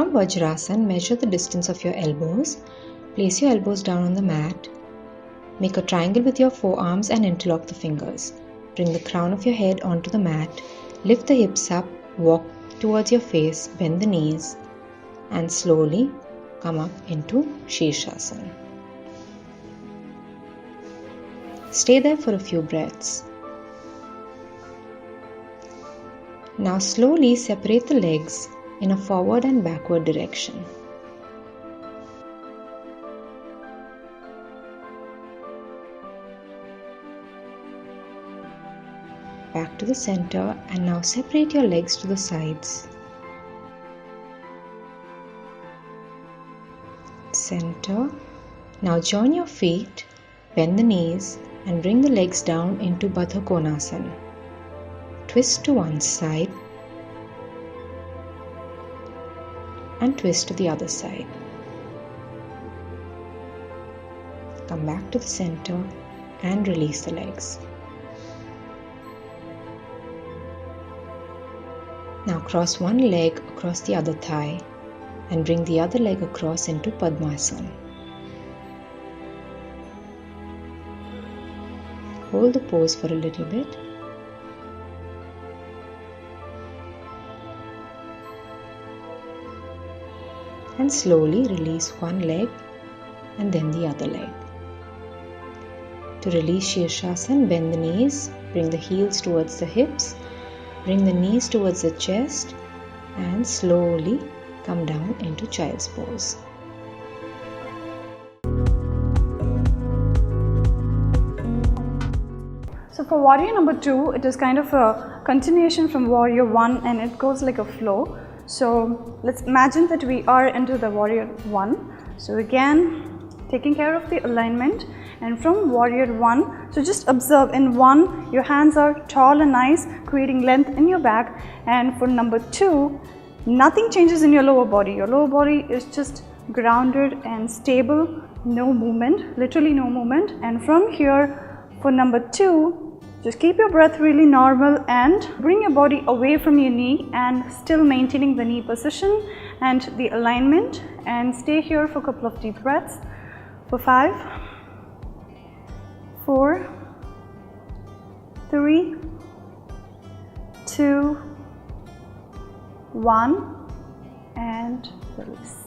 From Vajrasan, measure the distance of your elbows. Place your elbows down on the mat. Make a triangle with your forearms and interlock the fingers. Bring the crown of your head onto the mat. Lift the hips up, walk towards your face, bend the knees, and slowly come up into Shirshasana. Stay there for a few breaths. Now slowly separate the legs in a forward and backward direction. Back to the center, and now separate your legs to the sides. Center. Now join your feet, bend the knees, and bring the legs down into Baddha Konasana. Twist to one side and twist to the other side. Come back to the center and release the legs. Now cross one leg across the other thigh and bring the other leg across into Padmasana. Hold the pose for a little bit. And slowly release one leg and then the other leg. To release Shirshasana, bend the knees, bring the heels towards the hips, bring the knees towards the chest, and slowly come down into Child's Pose. So for warrior number 2, it is kind of a continuation from warrior 1 and it goes like a flow. So let's imagine that we are into the warrior 1. So again, taking care of the alignment, and from warrior 1, so just observe in 1, your hands are tall and nice, creating length in your back, and for number 2, nothing changes in your lower body. Your lower body is just grounded and stable, no movement, literally no movement. And from here, for number 2, just keep your breath really normal and bring your body away from your knee and still maintaining the knee position and the alignment, and stay here for a couple of deep breaths for 5, 4, 3, 2, 1, and release.